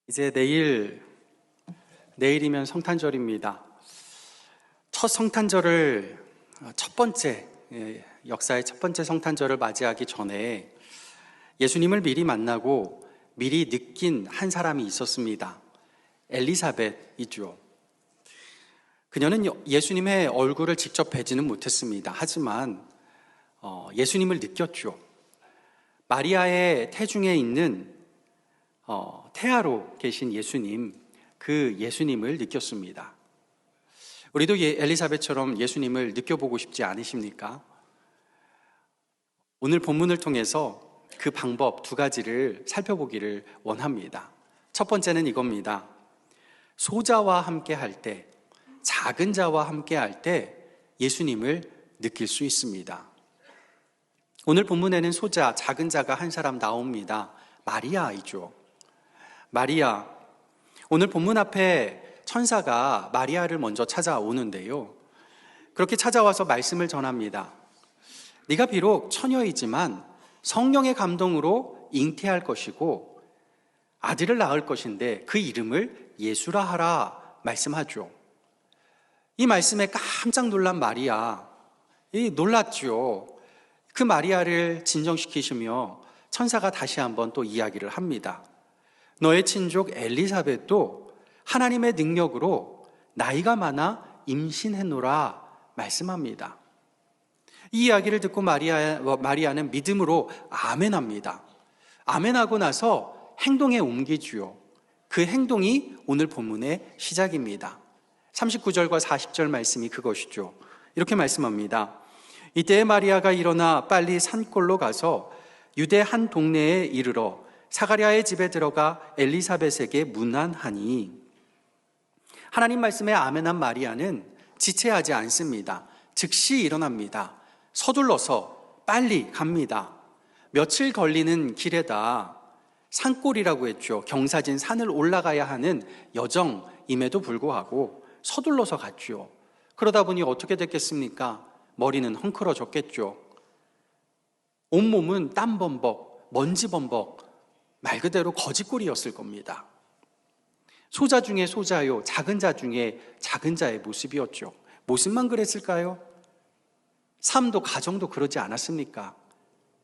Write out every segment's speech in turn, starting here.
이제 내일이면 성탄절입니다. 첫 성탄절을 역사의 첫 번째 성탄절을 맞이하기 전에 예수님을 미리 만나고 미리 느낀 한 사람이 있었습니다. 엘리사벳이죠. 그녀는 예수님의 얼굴을 직접 뵈지는 못했습니다. 하지만 예수님을 느꼈죠. 마리아의 태중에 있는 태아로 계신 예수님, 그 예수님을 느꼈습니다. 우리도 엘리사벳처럼 예수님을 느껴보고 싶지 않으십니까? 오늘 본문을 통해서 그 방법 두 가지를 살펴보기를 원합니다. 첫 번째는 이겁니다. 소자와 함께 할 때, 작은 자와 함께 할 때 예수님을 느낄 수 있습니다. 오늘 본문에는 소자, 작은 자가 한 사람 나옵니다. 마리아이죠. 마리아, 오늘 본문 앞에 천사가 마리아를 먼저 찾아오는데요. 그렇게 찾아와서 말씀을 전합니다. 네가 비록 처녀이지만 성령의 감동으로 잉태할 것이고 아들을 낳을 것인데 그 이름을 예수라 하라 말씀하죠. 이 말씀에 깜짝 놀란 마리아, 놀랐죠. 그 마리아를 진정시키시며 천사가 다시 한번 또 이야기를 합니다. 너의 친족 엘리사벳도 하나님의 능력으로 나이가 많아 임신했노라 말씀합니다. 이 이야기를 듣고 마리아는 믿음으로 아멘합니다. 아멘하고 나서 행동에 옮기지요. 그 행동이 오늘 본문의 시작입니다. 39절과 40절 말씀이 그것이죠. 이렇게 말씀합니다. 이때 마리아가 일어나 빨리 산골로 가서 유대 한 동네에 이르러 사가랴의 집에 들어가 엘리사벳에게 문안하니, 하나님 말씀에 아멘한 마리아는 지체하지 않습니다. 즉시 일어납니다. 서둘러서 빨리 갑니다. 며칠 걸리는 길에다 산골이라고 했죠. 경사진 산을 올라가야 하는 여정임에도 불구하고 서둘러서 갔죠. 그러다 보니 어떻게 됐겠습니까? 머리는 헝클어졌겠죠. 온몸은 땀 범벅, 먼지 범벅, 말 그대로 거지꼴이었을 겁니다. 소자 중에 소자요, 작은 자 중에 작은 자의 모습이었죠. 모습만 그랬을까요? 삶도 가정도 그러지 않았습니까?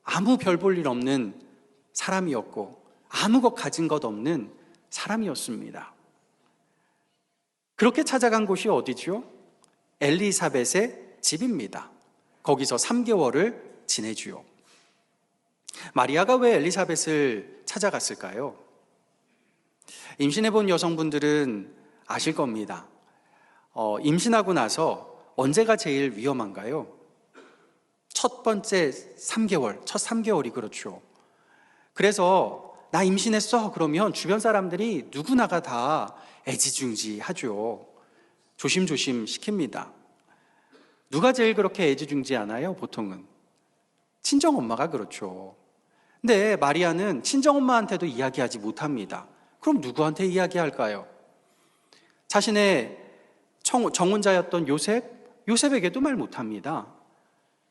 아무 별 볼 일 없는 사람이었고 아무것 가진 것 없는 사람이었습니다. 그렇게 찾아간 곳이 어디죠? 엘리사벳의 집입니다. 거기서 3개월을 지내주요. 마리아가 왜 엘리사벳을 찾아갔을까요? 임신해본 여성분들은 아실 겁니다. 임신하고 나서 언제가 제일 위험한가요? 첫 번째 3개월, 첫 3개월이 그렇죠. 그래서 나 임신했어 그러면 주변 사람들이 누구나가 다 애지중지하죠. 조심조심 시킵니다. 누가 제일 그렇게 애지중지하나요? 보통은 친정엄마가 그렇죠. 근데 마리아는 친정엄마한테도 이야기하지 못합니다. 그럼 누구한테 이야기할까요? 자신의 정혼자였던 요셉에게도 말 못합니다.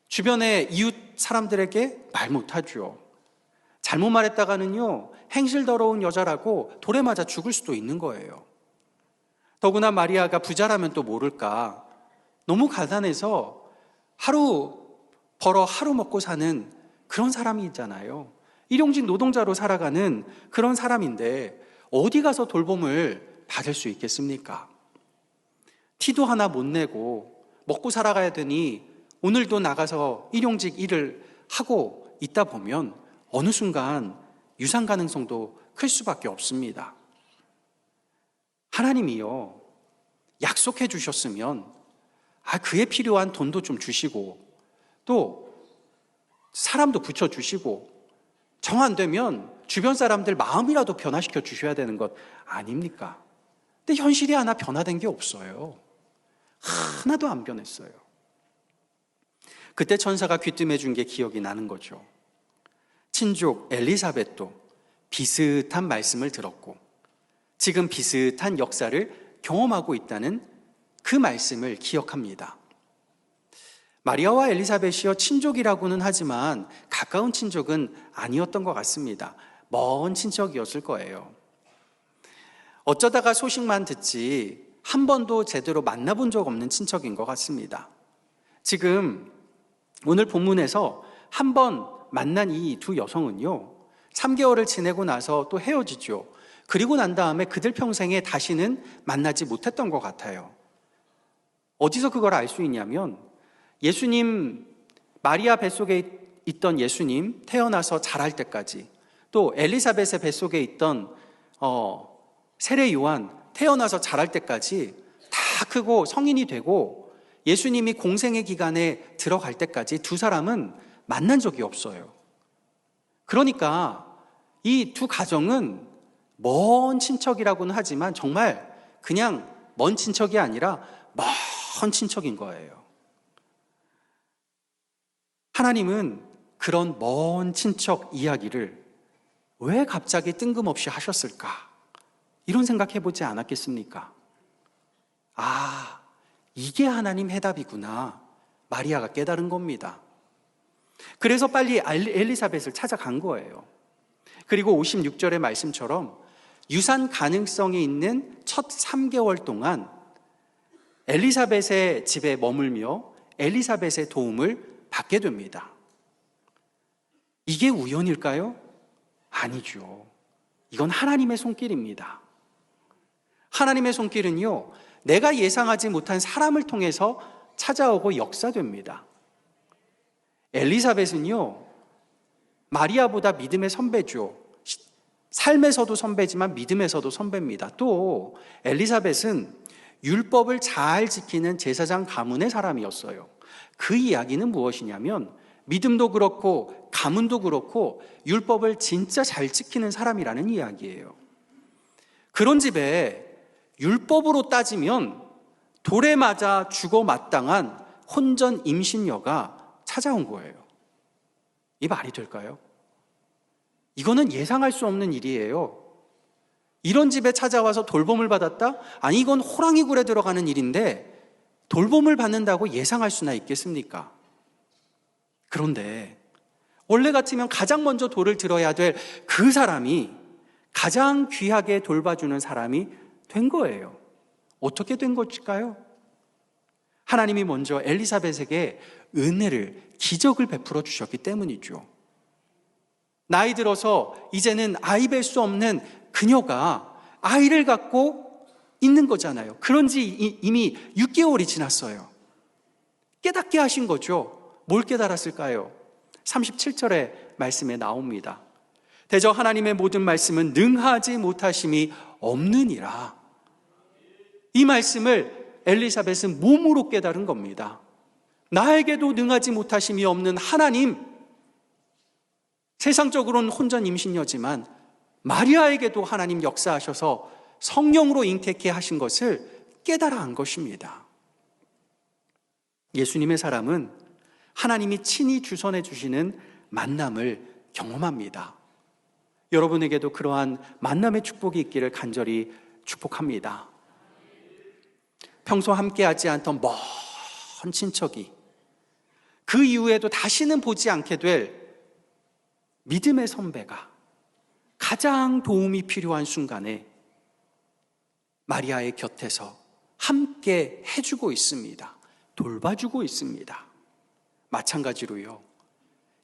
주변의 이웃 사람들에게 말 못하죠. 잘못 말했다가는요, 행실 더러운 여자라고 돌에 맞아 죽을 수도 있는 거예요. 더구나 마리아가 부자라면 또 모를까, 너무 가난해서 하루 벌어 하루 먹고 사는 그런 사람이 있잖아요. 일용직 노동자로 살아가는 그런 사람인데 어디 가서 돌봄을 받을 수 있겠습니까? 티도 하나 못 내고 먹고 살아가야 되니 오늘도 나가서 일용직 일을 하고 있다 보면 어느 순간 유산 가능성도 클 수밖에 없습니다. 하나님이요, 약속해 주셨으면 그에 필요한 돈도 좀 주시고 또 사람도 붙여주시고 정 안 되면 주변 사람들 마음이라도 변화시켜 주셔야 되는 것 아닙니까? 근데 현실이 하나 변화된 게 없어요. 하나도 안 변했어요. 그때 천사가 귀뜸해 준 게 기억이 나는 거죠. 친족 엘리사벳도 비슷한 말씀을 들었고 지금 비슷한 역사를 경험하고 있다는 그 말씀을 기억합니다. 마리아와 엘리사벳이요, 친족이라고는 하지만 가까운 친족은 아니었던 것 같습니다. 먼 친척이었을 거예요. 어쩌다가 소식만 듣지 한 번도 제대로 만나본 적 없는 친척인 것 같습니다. 지금 오늘 본문에서 한 번 만난 이 두 여성은요, 3개월을 지내고 나서 또 헤어지죠. 그리고 난 다음에 그들 평생에 다시는 만나지 못했던 것 같아요. 어디서 그걸 알 수 있냐면, 예수님, 마리아 뱃속에 있던 예수님 태어나서 자랄 때까지, 또 엘리사벳의 뱃속에 있던 세례 요한 태어나서 자랄 때까지 다 크고 성인이 되고 예수님이 공생의 기간에 들어갈 때까지 두 사람은 만난 적이 없어요. 그러니까 이 두 가정은 먼 친척이라고는 하지만 정말 그냥 먼 친척이 아니라 먼 친척인 거예요. 하나님은 그런 먼 친척 이야기를 왜 갑자기 뜬금없이 하셨을까? 이런 생각 해보지 않았겠습니까? 아, 이게 하나님 해답이구나. 마리아가 깨달은 겁니다. 그래서 빨리 엘리사벳을 찾아간 거예요. 그리고 56절의 말씀처럼 유산 가능성이 있는 첫 3개월 동안 엘리사벳의 집에 머물며 엘리사벳의 도움을 받게 됩니다. 이게 우연일까요? 아니죠. 이건 하나님의 손길입니다. 하나님의 손길은요, 내가 예상하지 못한 사람을 통해서 찾아오고 역사됩니다. 엘리사벳은요, 마리아보다 믿음의 선배죠. 삶에서도 선배지만 믿음에서도 선배입니다. 또 엘리사벳은 율법을 잘 지키는 제사장 가문의 사람이었어요. 그 이야기는 무엇이냐면 믿음도 그렇고 가문도 그렇고 율법을 진짜 잘 지키는 사람이라는 이야기예요. 그런 집에 율법으로 따지면 돌에 맞아 죽어 마땅한 혼전 임신녀가 찾아온 거예요. 이 말이 될까요? 이거는 예상할 수 없는 일이에요. 이런 집에 찾아와서 돌봄을 받았다? 아니, 이건 호랑이 굴에 들어가는 일인데 돌봄을 받는다고 예상할 수나 있겠습니까? 그런데 원래 같으면 가장 먼저 돌을 들어야 될 그 사람이 가장 귀하게 돌봐주는 사람이 된 거예요. 어떻게 된 것일까요? 하나님이 먼저 엘리사벳에게 은혜를, 기적을 베풀어 주셨기 때문이죠. 나이 들어서 이제는 아이 뵐 수 없는 그녀가 아이를 갖고 있는 거잖아요. 그런 지 이미 6개월이 지났어요. 깨닫게 하신 거죠. 뭘 깨달았을까요? 37절의 말씀에 나옵니다. 대저 하나님의 모든 말씀은 능하지 못하심이 없느니라. 이 말씀을 엘리사벳은 몸으로 깨달은 겁니다. 나에게도 능하지 못하심이 없는 하나님, 세상적으로는 혼전 임신녀지만 마리아에게도 하나님 역사하셔서 성령으로 잉태케 하신 것을 깨달아 한 것입니다. 예수님의 사람은 하나님이 친히 주선해 주시는 만남을 경험합니다. 여러분에게도 그러한 만남의 축복이 있기를 간절히 축복합니다. 평소 함께하지 않던 먼 친척이 그 이후에도 다시는 보지 않게 될 믿음의 선배가 가장 도움이 필요한 순간에 마리아의 곁에서 함께 해주고 있습니다. 돌봐주고 있습니다. 마찬가지로요,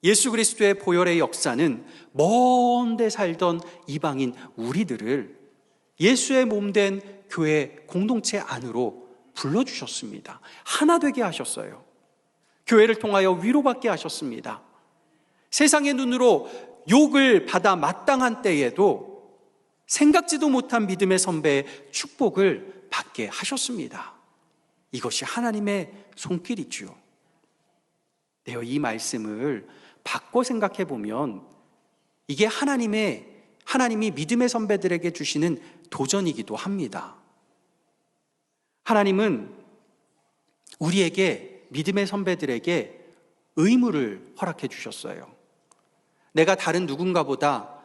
예수 그리스도의 보혈의 역사는 먼데 살던 이방인 우리들을 예수의 몸된 교회 공동체 안으로 불러주셨습니다. 하나 되게 하셨어요. 교회를 통하여 위로받게 하셨습니다. 세상의 눈으로 욕을 받아 마땅한 때에도 생각지도 못한 믿음의 선배의 축복을 받게 하셨습니다. 이것이 하나님의 손길이죠. 이 말씀을 바꿔 생각해 보면 이게 하나님이 믿음의 선배들에게 주시는 도전이기도 합니다. 하나님은 우리에게, 믿음의 선배들에게 의무를 허락해 주셨어요. 내가 다른 누군가보다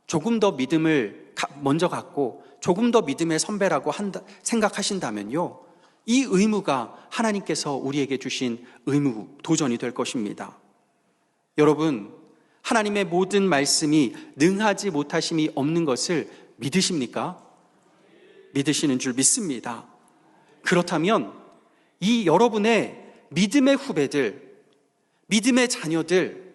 조금 더 믿음을 먼저 갖고 조금 더 믿음의 선배라고 생각하신다면요, 이 의무가 하나님께서 우리에게 주신 의무, 도전이 될 것입니다. 여러분, 하나님의 모든 말씀이 능하지 못하심이 없는 것을 믿으십니까? 믿으시는 줄 믿습니다. 그렇다면 이 여러분의 믿음의 후배들, 믿음의 자녀들,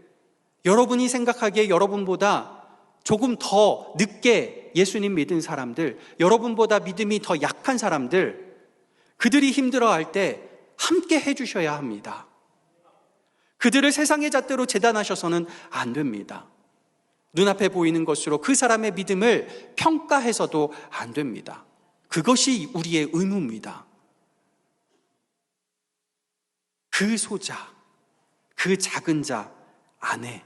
여러분이 생각하기에 여러분보다 조금 더 늦게 예수님 믿은 사람들, 여러분보다 믿음이 더 약한 사람들, 그들이 힘들어할 때 함께 해주셔야 합니다. 그들을 세상의 잣대로 재단하셔서는 안 됩니다. 눈앞에 보이는 것으로 그 사람의 믿음을 평가해서도 안 됩니다. 그것이 우리의 의무입니다. 그 소자, 그 작은 자 안에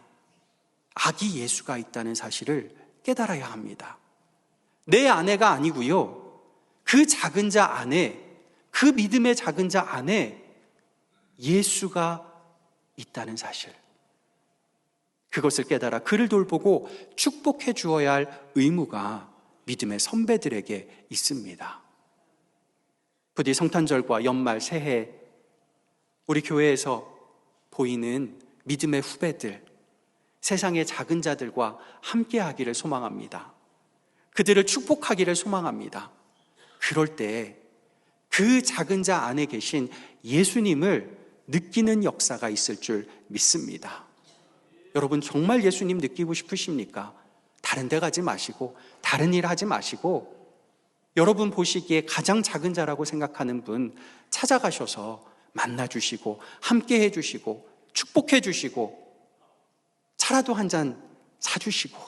아기 예수가 있다는 사실을 깨달아야 합니다. 내 아내가 아니고요. 그 작은 자 안에, 그 믿음의 작은 자 안에 예수가 있다는 사실. 그것을 깨달아 그를 돌보고 축복해 주어야 할 의무가 믿음의 선배들에게 있습니다. 부디 성탄절과 연말 새해 우리 교회에서 보이는 믿음의 후배들, 세상의 작은 자들과 함께 하기를 소망합니다. 그들을 축복하기를 소망합니다. 그럴 때 그 작은 자 안에 계신 예수님을 느끼는 역사가 있을 줄 믿습니다. 여러분 정말 예수님 느끼고 싶으십니까? 다른 데 가지 마시고 다른 일 하지 마시고 여러분 보시기에 가장 작은 자라고 생각하는 분 찾아가셔서 만나주시고 함께 해주시고 축복해 주시고 차라도 한 잔 사주시고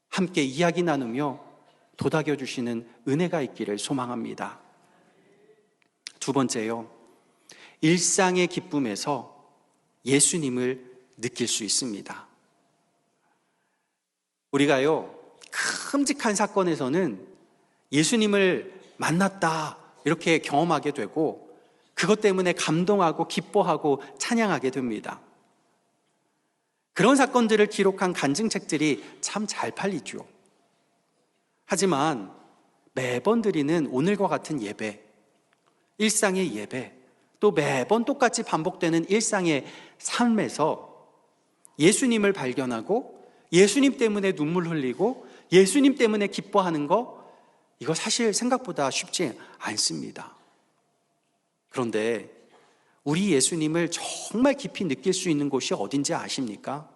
함께 이야기 나누며 도닥여 주시는 은혜가 있기를 소망합니다. 두 번째요, 일상의 기쁨에서 예수님을 느낄 수 있습니다. 우리가요, 큼직한 사건에서는 예수님을 만났다 이렇게 경험하게 되고 그것 때문에 감동하고 기뻐하고 찬양하게 됩니다. 그런 사건들을 기록한 간증책들이 참 잘 팔리죠. 하지만 매번 드리는 오늘과 같은 예배, 일상의 예배, 또 매번 똑같이 반복되는 일상의 삶에서 예수님을 발견하고 예수님 때문에 눈물 흘리고 예수님 때문에 기뻐하는 거, 이거 사실 생각보다 쉽지 않습니다. 그런데 우리 예수님을 정말 깊이 느낄 수 있는 곳이 어딘지 아십니까?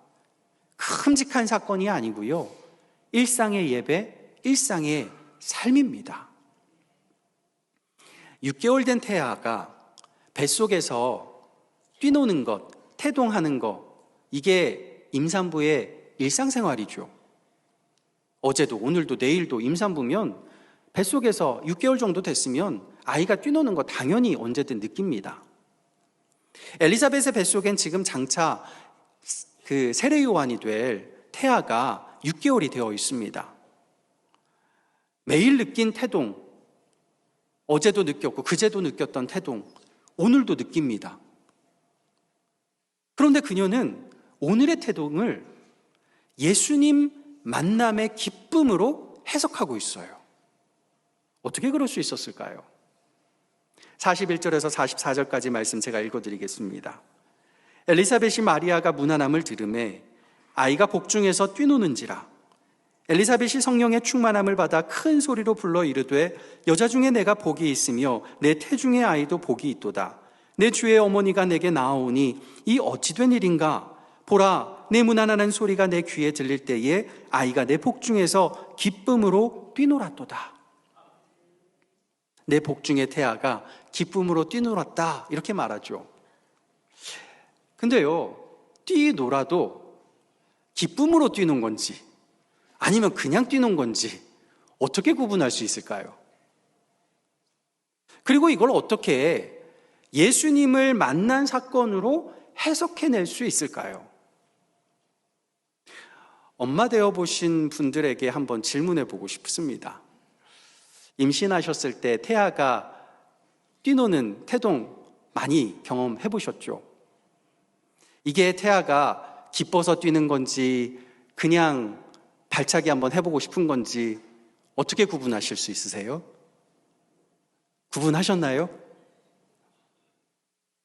큼직한 사건이 아니고요, 일상의 예배, 일상의 삶입니다. 6개월 된 태아가 뱃속에서 뛰노는 것, 태동하는 것, 이게 임산부의 일상생활이죠. 어제도 오늘도 내일도 임산부면 뱃속에서 6개월 정도 됐으면 아이가 뛰노는 거 당연히 언제든 느낍니다. 엘리사벳의 뱃속엔 지금 장차 그 세례 요한이 될 태아가 6개월이 되어 있습니다. 매일 느낀 태동, 어제도 느꼈고 그제도 느꼈던 태동, 오늘도 느낍니다. 그런데 그녀는 오늘의 태동을 예수님 만남의 기쁨으로 해석하고 있어요. 어떻게 그럴 수 있었을까요? 41절에서 44절까지 말씀 제가 읽어드리겠습니다. 엘리사벳이 마리아가 문안함을 들으매 아이가 복중에서 뛰노는지라. 엘리사벳이 성령의 충만함을 받아 큰 소리로 불러 이르되 여자 중에 내가 복이 있으며 내 태중의 아이도 복이 있도다. 내 주의 어머니가 내게 나아오니 이 어찌 된 일인가? 보라, 내 문안하는 소리가 내 귀에 들릴 때에 아이가 내 복중에서 기쁨으로 뛰놀았도다. 내 복중의 태아가 기쁨으로 뛰놀았다, 이렇게 말하죠. 근데요, 뛰놀아도 기쁨으로 뛰는 건지 아니면 그냥 뛰는 건지 어떻게 구분할 수 있을까요? 그리고 이걸 어떻게 예수님을 만난 사건으로 해석해낼 수 있을까요? 엄마 되어보신 분들에게 한번 질문해 보고 싶습니다. 임신하셨을 때 태아가 뛰노는 태동 많이 경험해 보셨죠? 이게 태아가 기뻐서 뛰는 건지 그냥 발차기 한번 해보고 싶은 건지 어떻게 구분하실 수 있으세요? 구분하셨나요?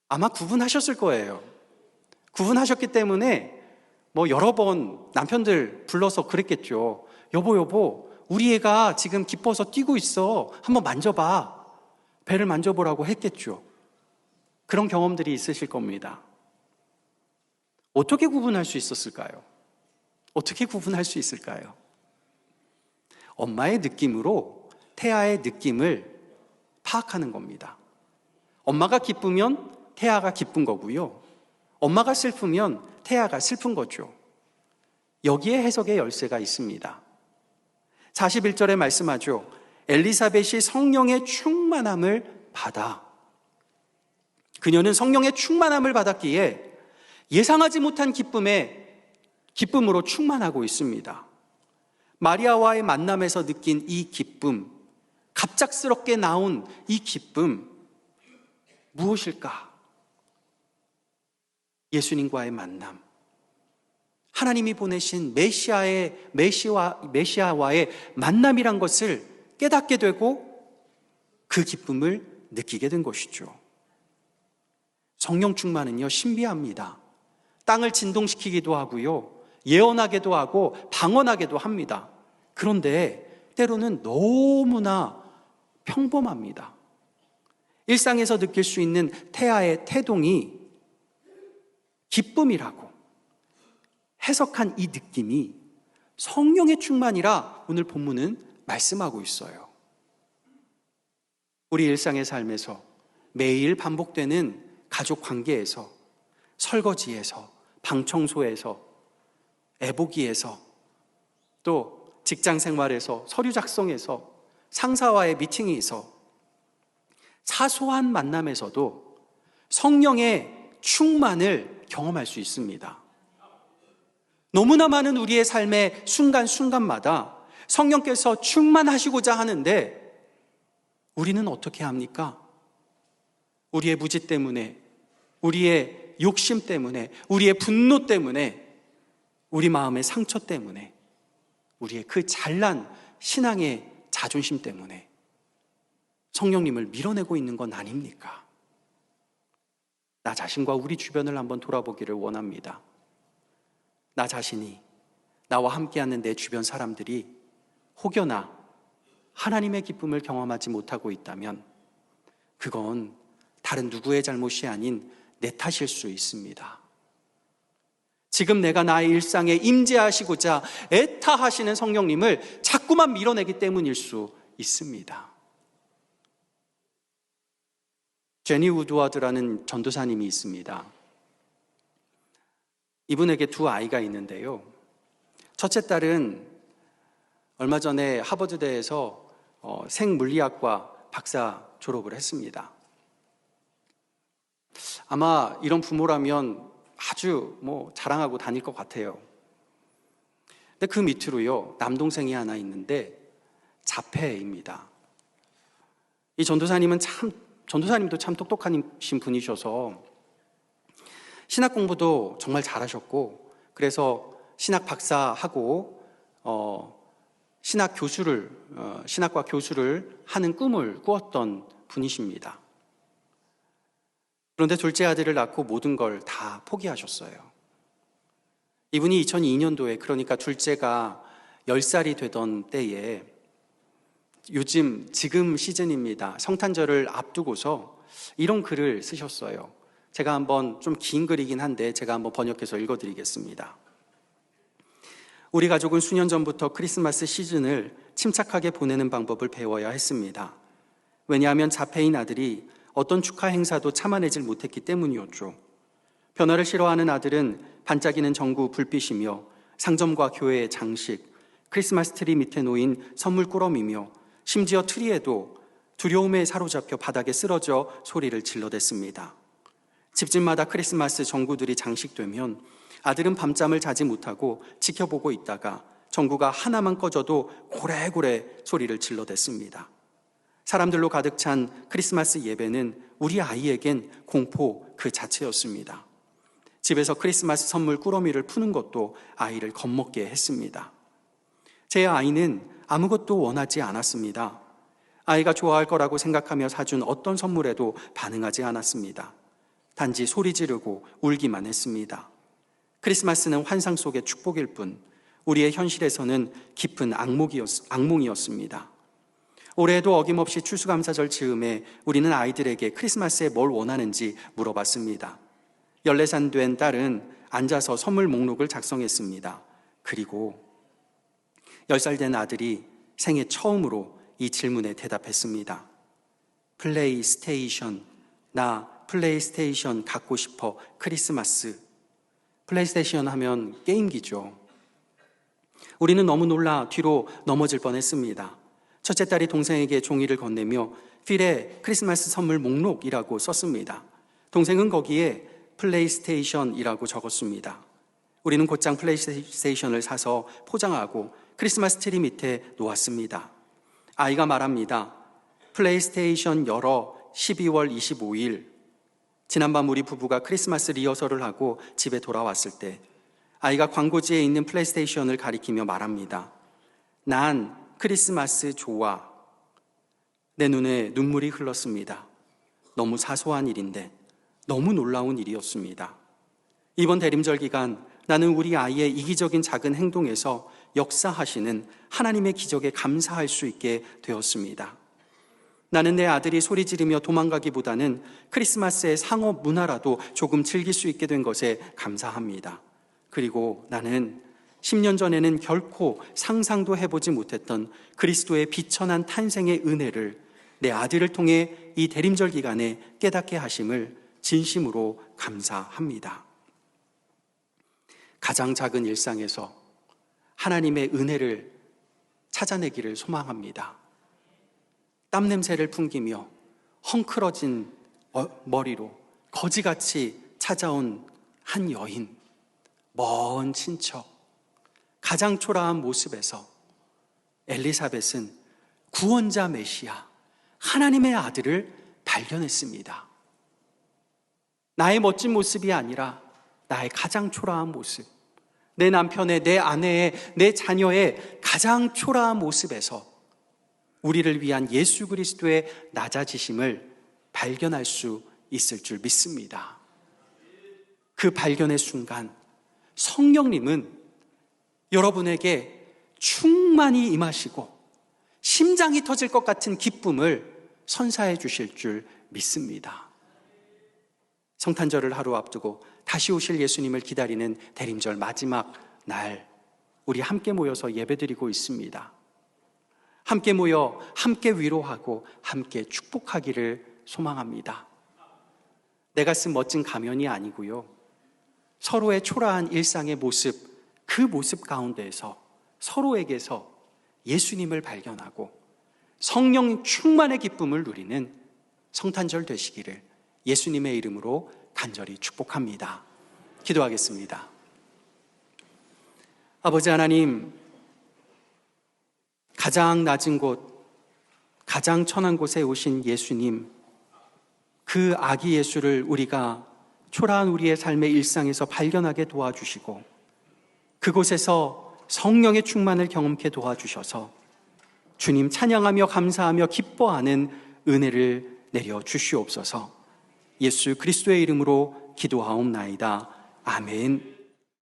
아마 구분하셨을 거예요. 구분하셨기 때문에 여러 번 남편들 불러서 그랬겠죠. 여보, 우리 애가 지금 기뻐서 뛰고 있어. 한번 만져봐. 배를 만져보라고 했겠죠. 그런 경험들이 있으실 겁니다. 어떻게 구분할 수 있었을까요? 어떻게 구분할 수 있을까요? 엄마의 느낌으로 태아의 느낌을 파악하는 겁니다. 엄마가 기쁘면 태아가 기쁜 거고요. 엄마가 슬프면 태아가 슬픈 거죠. 여기에 해석의 열쇠가 있습니다. 41절에 말씀하죠. 엘리사벳이 성령의 충만함을 받아. 그녀는 성령의 충만함을 받았기에 예상하지 못한 기쁨으로 충만하고 있습니다. 마리아와의 만남에서 느낀 이 기쁨, 갑작스럽게 나온 이 기쁨, 무엇일까? 예수님과의 만남, 하나님이 보내신 메시아와의 만남이란 것을 깨닫게 되고 그 기쁨을 느끼게 된 것이죠. 성령 충만은요, 신비합니다. 땅을 진동시키기도 하고요, 예언하기도 하고 방언하기도 합니다. 그런데 때로는 너무나 평범합니다. 일상에서 느낄 수 있는 태아의 태동이 기쁨이라고 해석한 이 느낌이 성령의 충만이라 오늘 본문은 말씀하고 있어요. 우리 일상의 삶에서 매일 반복되는 가족 관계에서, 설거지에서, 방 청소에서, 애보기에서, 또 직장 생활에서, 서류 작성에서, 상사와의 미팅에서, 사소한 만남에서도 성령의 충만을 경험할 수 있습니다. 너무나 많은 우리의 삶의 순간순간마다 성령께서 충만하시고자 하는데 우리는 어떻게 합니까? 우리의 무지 때문에, 우리의 욕심 때문에, 우리의 분노 때문에, 우리 마음의 상처 때문에, 우리의 그 잘난 신앙의 자존심 때문에 성령님을 밀어내고 있는 건 아닙니까? 나 자신과 우리 주변을 한번 돌아보기를 원합니다. 나 자신이, 나와 함께하는 내 주변 사람들이 혹여나 하나님의 기쁨을 경험하지 못하고 있다면 그건 다른 누구의 잘못이 아닌 내 탓일 수 있습니다. 지금 내가 나의 일상에 임재하시고자 애타하시는 성령님을 자꾸만 밀어내기 때문일 수 있습니다. 제니 우드워드라는 전도사님이 있습니다. 이분에게 두 아이가 있는데요. 첫째 딸은 얼마 전에 하버드대에서 생물리학과 박사 졸업을 했습니다. 아마 이런 부모라면 아주 자랑하고 다닐 것 같아요. 근데 그 밑으로요, 남동생이 하나 있는데 자폐입니다. 이 전도사님도 참 똑똑하신 분이셔서 신학 공부도 정말 잘하셨고, 그래서 신학 박사하고 신학과 교수를 하는 꿈을 꾸었던 분이십니다. 그런데 둘째 아들을 낳고 모든 걸 다 포기하셨어요. 이분이 2002년도에, 그러니까 둘째가 10살이 되던 때에, 지금 시즌입니다. 성탄절을 앞두고서 이런 글을 쓰셨어요. 제가 한번, 좀 긴 글이긴 한데 제가 한번 번역해서 읽어드리겠습니다. 우리 가족은 수년 전부터 크리스마스 시즌을 침착하게 보내는 방법을 배워야 했습니다. 왜냐하면 자폐인 아들이 어떤 축하 행사도 참아내질 못했기 때문이었죠. 변화를 싫어하는 아들은 반짝이는 전구 불빛이며 상점과 교회의 장식, 크리스마스 트리 밑에 놓인 선물 꾸러미며 심지어 트리에도 두려움에 사로잡혀 바닥에 쓰러져 소리를 질러댔습니다. 집집마다 크리스마스 전구들이 장식되면 아들은 밤잠을 자지 못하고 지켜보고 있다가 전구가 하나만 꺼져도 고래고래 소리를 질러댔습니다. 사람들로 가득 찬 크리스마스 예배는 우리 아이에겐 공포 그 자체였습니다. 집에서 크리스마스 선물 꾸러미를 푸는 것도 아이를 겁먹게 했습니다. 제 아이는 아무것도 원하지 않았습니다. 아이가 좋아할 거라고 생각하며 사준 어떤 선물에도 반응하지 않았습니다. 단지 소리 지르고 울기만 했습니다. 크리스마스는 환상 속의 축복일 뿐 우리의 현실에서는 깊은 악몽이었습니다. 올해에도 어김없이 추수감사절 즈음에 우리는 아이들에게 크리스마스에 뭘 원하는지 물어봤습니다. 14살 된 딸은 앉아서 선물 목록을 작성했습니다. 그리고 10살 된 아들이 생애 처음으로 이 질문에 대답했습니다. 플레이스테이션, 나 플레이스테이션 갖고 싶어, 크리스마스. 플레이스테이션 하면 게임기죠. 우리는 너무 놀라 뒤로 넘어질 뻔했습니다. 첫째 딸이 동생에게 종이를 건네며 필에 크리스마스 선물 목록이라고 썼습니다. 동생은 거기에 플레이스테이션이라고 적었습니다. 우리는 곧장 플레이스테이션을 사서 포장하고 크리스마스 트리 밑에 놓았습니다. 아이가 말합니다. 플레이스테이션 열어 12월 25일. 지난밤 우리 부부가 크리스마스 리허설을 하고 집에 돌아왔을 때 아이가 광고지에 있는 플레이스테이션을 가리키며 말합니다. 난 크리스마스 좋아. 내 눈에 눈물이 흘렀습니다. 너무 사소한 일인데 너무 놀라운 일이었습니다. 이번 대림절 기간 나는 우리 아이의 이기적인 작은 행동에서 역사하시는 하나님의 기적에 감사할 수 있게 되었습니다. 나는 내 아들이 소리 지르며 도망가기보다는 크리스마스의 상업 문화라도 조금 즐길 수 있게 된 것에 감사합니다. 그리고 나는 10년 전에는 결코 상상도 해보지 못했던 그리스도의 비천한 탄생의 은혜를 내 아들을 통해 이 대림절 기간에 깨닫게 하심을 진심으로 감사합니다. 가장 작은 일상에서 하나님의 은혜를 찾아내기를 소망합니다. 땀 냄새를 풍기며 헝클어진 머리로 거지같이 찾아온 한 여인, 먼 친척, 가장 초라한 모습에서 엘리사벳은 구원자 메시아, 하나님의 아들을 발견했습니다. 나의 멋진 모습이 아니라 나의 가장 초라한 모습, 내 남편의, 내 아내의, 내 자녀의 가장 초라한 모습에서 우리를 위한 예수 그리스도의 낮아지심을 발견할 수 있을 줄 믿습니다. 그 발견의 순간 성령님은 여러분에게 충만히 임하시고 심장이 터질 것 같은 기쁨을 선사해 주실 줄 믿습니다. 성탄절을 하루 앞두고 다시 오실 예수님을 기다리는 대림절 마지막 날, 우리 함께 모여서 예배드리고 있습니다. 함께 모여 함께 위로하고 함께 축복하기를 소망합니다. 내가 쓴 멋진 가면이 아니고요, 서로의 초라한 일상의 모습, 그 모습 가운데에서 서로에게서 예수님을 발견하고 성령 충만의 기쁨을 누리는 성탄절 되시기를 예수님의 이름으로 간절히 축복합니다. 기도하겠습니다. 아버지 하나님, 가장 낮은 곳, 가장 천한 곳에 오신 예수님, 그 아기 예수를 우리가 초라한 우리의 삶의 일상에서 발견하게 도와주시고 그곳에서 성령의 충만을 경험케 도와주셔서 주님 찬양하며 감사하며 기뻐하는 은혜를 내려 주시옵소서. 예수 그리스도의 이름으로 기도하옵나이다. 아멘.